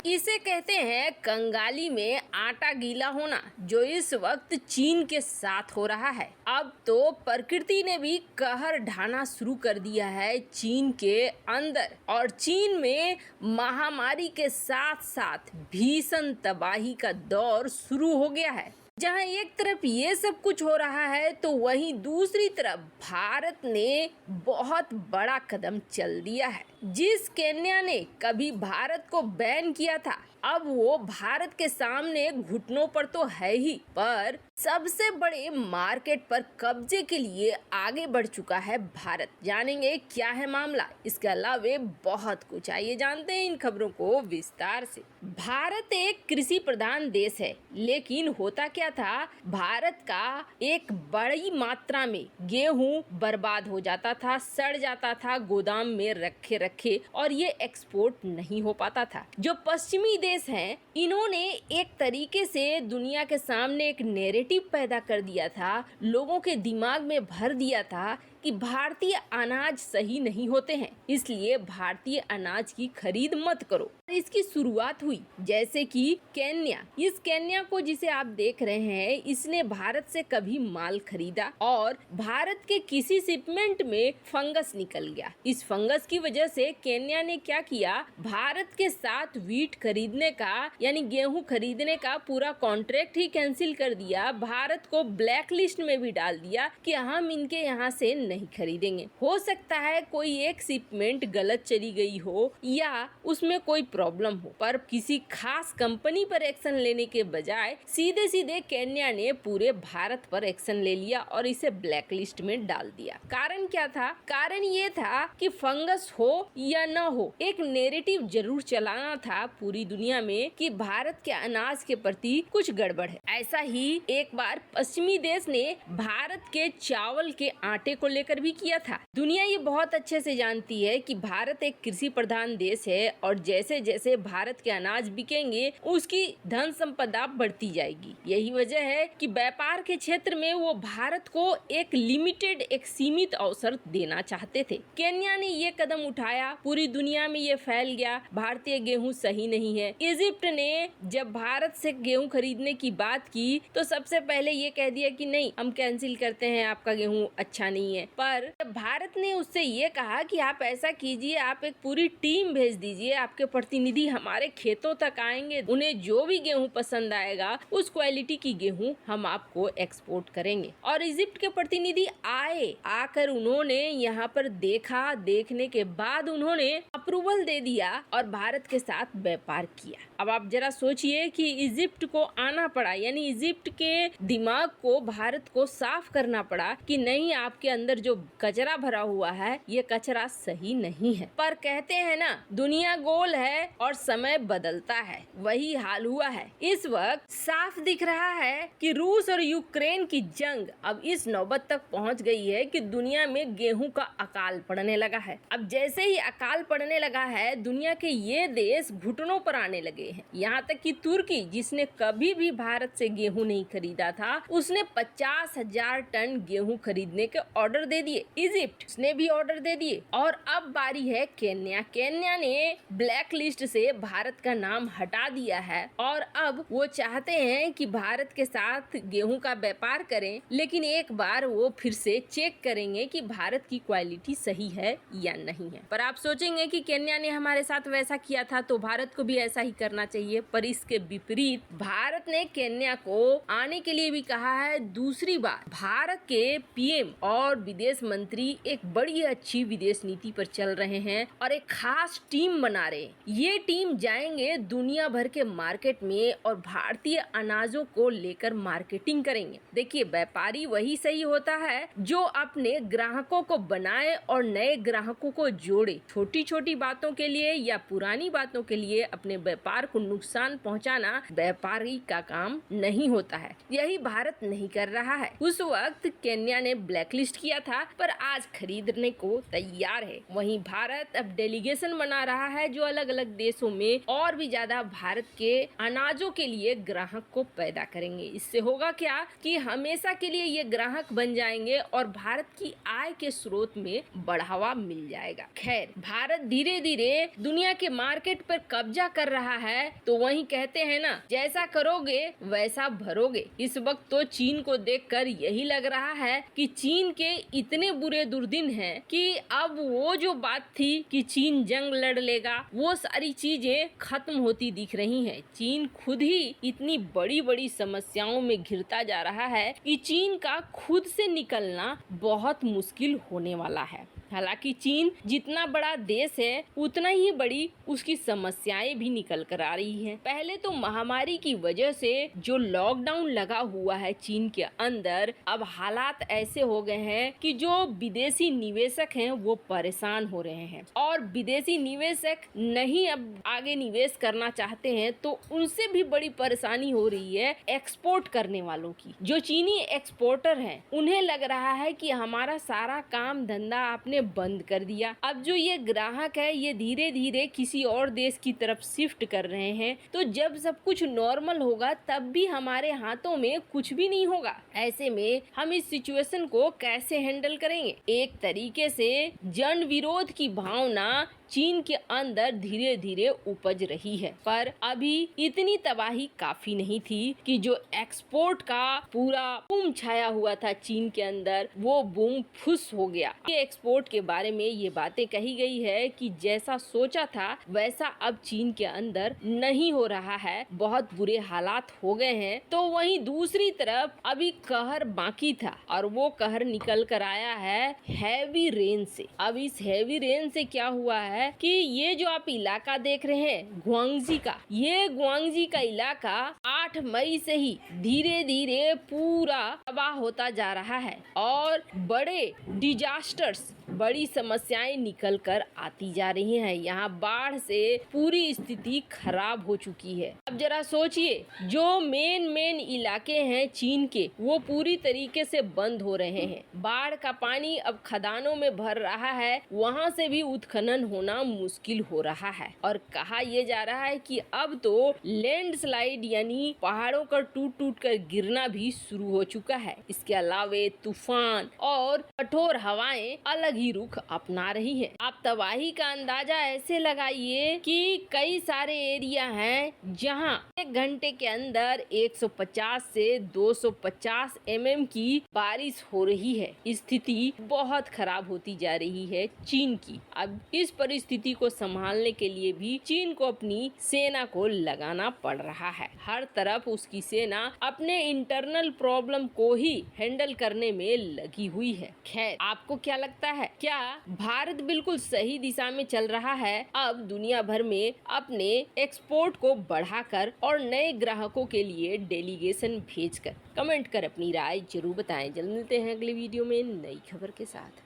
इसे कहते हैं कंगाली में आटा गीला होना, जो इस वक्त चीन के साथ हो रहा है। अब तो प्रकृति ने भी कहर ढाना शुरू कर दिया है चीन के अंदर, और चीन में महामारी के साथ साथ भीषण तबाही का दौर शुरू हो गया है। जहां एक तरफ ये सब कुछ हो रहा है तो वहीं दूसरी तरफ भारत ने बहुत बड़ा कदम चल दिया है। जिस केन्या ने कभी भारत को बैन किया था, अब वो भारत के सामने घुटनों पर तो है ही, पर सबसे बड़े मार्केट पर कब्जे के लिए आगे बढ़ चुका है भारत। जानेंगे क्या है मामला, इसके अलावे बहुत कुछ। आइए जानते हैं इन खबरों को विस्तार से। भारत एक कृषि प्रधान देश है, लेकिन होता क्या था, भारत का एक बड़ी मात्रा में गेहूं बर्बाद हो जाता था, सड़ जाता था गोदाम में रखे रखे, और ये एक्सपोर्ट नहीं हो पाता था। जो पश्चिमी देश हैं, इन्होंने एक तरीके से दुनिया के सामने एक नैरेटिव पैदा कर दिया था, लोगों के दिमाग में भर दिया था कि भारतीय अनाज सही नहीं होते हैं, इसलिए भारतीय अनाज की खरीद मत करो। इसकी शुरुआत हुई जैसे कि केन्या। इस केन्या को जिसे आप देख रहे हैं, इसने भारत से कभी माल खरीदा और भारत के किसी शिपमेंट में फंगस निकल गया। इस फंगस की वजह से केन्या ने क्या किया, भारत के साथ वीट खरीदने का यानी गेहूं खरीदने का पूरा कॉन्ट्रैक्ट ही कैंसिल कर दिया। भारत को ब्लैक लिस्ट में भी डाल दिया कि हम इनके यहाँ से नहीं खरीदेंगे। हो सकता है कोई एक शिपमेंट गलत चली गई हो या उसमें कोई प्रॉब्लम हो, पर किसी खास कंपनी पर एक्शन लेने के बजाय सीधे सीधे केन्या ने पूरे भारत पर एक्शन ले लिया और इसे ब्लैक लिस्ट में डाल दिया। कारण क्या था? कारण ये था कि फंगस हो या न हो, एक नैरेटिव जरूर चलाना था पूरी दुनिया में कि भारत के अनाज के प्रति कुछ गड़बड़ है। ऐसा ही एक बार पश्चिमी देश ने भारत के चावल के आटे को लेकर भी किया था। दुनिया ये बहुत अच्छे से जानती है कि भारत एक कृषि प्रधान देश है, और जैसे जैसे भारत के अनाज बिकेंगे उसकी धन संपदा बढ़ती जाएगी। यही वजह है कि व्यापार के क्षेत्र में वो भारत को एक लिमिटेड, एक सीमित अवसर देना चाहते थे। केन्या ने ये कदम उठाया, पूरी दुनिया में ये फैल गया, भारतीय गेहूं सही नहीं है। इजिप्ट ने जब भारत से गेहूं खरीदने की बात की तो सबसे पहले ये कह दिया कि नहीं, हम कैंसिल करते हैं, आपका गेहूं अच्छा नहीं है। पर भारत ने उससे ये कहा कि आप ऐसा कीजिए, आप एक पूरी टीम भेज दीजिए, आपके प्रतिनिधि हमारे खेतों तक आएंगे, उन्हें जो भी गेहूं पसंद आएगा उस क्वालिटी की गेहूं हम आपको एक्सपोर्ट करेंगे। और इजिप्ट के प्रतिनिधि आकर उन्होंने यहाँ पर देखा, देखने के बाद उन्होंने अप्रूवल दे दिया और भारत के साथ व्यापार किया। अब आप जरा सोचिए कि इजिप्ट को आना पड़ा, यानी इजिप्ट के दिमाग को भारत को साफ करना पड़ा कि नहीं, आपके अंदर जो कचरा भरा हुआ है ये कचरा सही नहीं है। पर कहते हैं ना, दुनिया गोल है और समय बदलता है, वही हाल हुआ है। इस वक्त साफ दिख रहा है कि रूस और यूक्रेन की जंग अब इस नौबत तक पहुंच गई है कि दुनिया में गेहूं का अकाल पड़ने लगा है। अब जैसे ही अकाल पड़ने लगा है, दुनिया के ये देश घुटनों पर आने लगे हैं। यहाँ तक कि तुर्की, जिसने कभी भी भारत से गेहूं नहीं खरीदा था, उसने 50,000 टन गेहूं खरीदने के ऑर्डर दे दिए। इजिप्ट उसने भी ऑर्डर दे दिए, और अब बारी है केन्या। केन्या ने ब्लैक लिस्ट से भारत का नाम हटा दिया है और अब वो चाहते हैं कि भारत के साथ गेहूं का व्यापार करें, लेकिन एक बार वो फिर से चेक करेंगे कि भारत की क्वालिटी सही है या नहीं है। पर आप सोचेंगे कि केन्या ने हमारे साथ वैसा किया था तो भारत को भी ऐसा ही करना चाहिए, पर इसके विपरीत भारत ने केन्या को आने के लिए भी कहा है। दूसरी बात, भारत के पीएम और विदेश मंत्री एक बड़ी अच्छी विदेश नीति पर चल रहे हैं और एक खास टीम बना रहे हैं। ये टीम जाएंगे दुनिया भर के मार्केट में और भारतीय अनाजों को लेकर मार्केटिंग करेंगे। देखिए, व्यापारी वही सही होता है जो अपने ग्राहकों को बनाए और नए ग्राहकों को जोड़े। छोटी छोटी बातों के लिए या पुरानी बातों के लिए अपने व्यापार को नुकसान पहुंचाना व्यापारी का काम नहीं होता है। यही भारत नहीं कर रहा है। उस वक्त केन्या ने ब्लैकलिस्ट किया था पर आज खरीदने को तैयार है। वहीं भारत अब डेलीगेशन बना रहा है जो अलग अलग देशों में और भी ज्यादा भारत के अनाजों के लिए ग्राहक को पैदा करेंगे। इससे होगा क्या कि हमेशा के लिए ये ग्राहक बन जाएंगे और भारत की आय के स्रोत में बढ़ावा मिल जाएगा। खैर, भारत धीरे धीरे दुनिया के मार्केट पर कब्जा कर रहा है, तो वहीं कहते हैं ना, जैसा करोगे वैसा भरोगे। इस वक्त तो चीन को देखकर यही लग रहा है कि चीन के इतने बुरे दुर्दिन हैं कि अब वो जो बात थी कि चीन जंग लड़ लेगा, वो सारी चीजें खत्म होती दिख रही हैं। चीन खुद ही इतनी बड़ी बड़ी समस्याओं में घिरता जा रहा है कि चीन का खुद से निकलना बहुत मुश्किल होने वाला है। हालांकि चीन जितना बड़ा देश है उतना ही बड़ी उसकी समस्याएं भी निकल कर आ रही हैं। पहले तो महामारी की वजह से जो लॉकडाउन लगा हुआ है चीन के अंदर, अब हालात ऐसे हो गए हैं कि जो विदेशी निवेशक हैं वो परेशान हो रहे हैं और विदेशी निवेशक नहीं अब आगे निवेश करना चाहते हैं, तो उनसे भी बड़ी परेशानी हो रही है एक्सपोर्ट करने वालों की। जो चीनी एक्सपोर्टर हैं उन्हें लग रहा है कि हमारा सारा काम धंधा आपने बंद कर दिया। अब जो ये ग्राहक है ये धीरे धीरे किसी और देश की तरफ शिफ्ट कर रहे हैं, तो जब सब कुछ नॉर्मल होगा तब भी हमारे हाथों में कुछ भी नहीं होगा। ऐसे में हम इस सिचुएशन को कैसे हैंडल करेंगे? एक तरीके से जन विरोध की भावना चीन के अंदर धीरे धीरे उपज रही है, पर अभी इतनी तबाही काफी नहीं थी कि जो एक्सपोर्ट का पूरा बूम छाया हुआ था चीन के अंदर, वो बूम फुस हो गया। ये एक्सपोर्ट के बारे में ये बातें कही गई है कि जैसा सोचा था वैसा अब चीन के अंदर नहीं हो रहा है, बहुत बुरे हालात हो गए हैं। तो वहीं दूसरी तरफ अभी कहर बाकी था और वो कहर निकल कर आया है हैवी रेन से। अब इस हैवी रेन से क्या हुआ है कि ये जो आप इलाका देख रहे हैं ग्वांगजी का, ये ग्वांगजी का इलाका 8 मई से ही धीरे धीरे पूरा तबाह होता जा रहा है और बड़े डिजास्टर्स, बड़ी समस्याएं निकल कर आती जा रही हैं। यहाँ बाढ़ से पूरी स्थिति खराब हो चुकी है। अब जरा सोचिए, जो मेन इलाके हैं चीन के वो पूरी तरीके से बंद हो रहे हैं। बाढ़ का पानी अब खदानों में भर रहा है, वहाँ से भी उत्खनन होना मुश्किल हो रहा है और कहा यह जा रहा है कि अब तो लैंडस्लाइड यानी पहाड़ों का टूट कर गिरना भी शुरू हो चुका है। इसके अलावे तूफान और कठोर हवाएं अलग ही रुख अपना रही हैं। आप तबाही का अंदाजा ऐसे लगाइए कि कई सारे एरिया हैं जहां एक घंटे के अंदर 150 से 250 mm की बारिश हो रही है। स्थिति बहुत खराब होती जा रही है चीन की। अब इस परिस्थिति को संभालने के लिए भी चीन को अपनी सेना को लगाना पड़ रहा है। हर तरफ उसकी सेना अपने इंटरनल प्रॉब्लम को ही हैंडल करने में लगी हुई है। खैर, आपको क्या लगता है, क्या भारत बिल्कुल सही दिशा में चल रहा है अब दुनिया भर में अपने एक्सपोर्ट को बढ़ाकर और नए ग्राहकों के लिए डेलीगेशन भेजकर? कमेंट कर अपनी राय जरूर बताएं। जल्द मिलते हैं अगले वीडियो में नई खबर के साथ।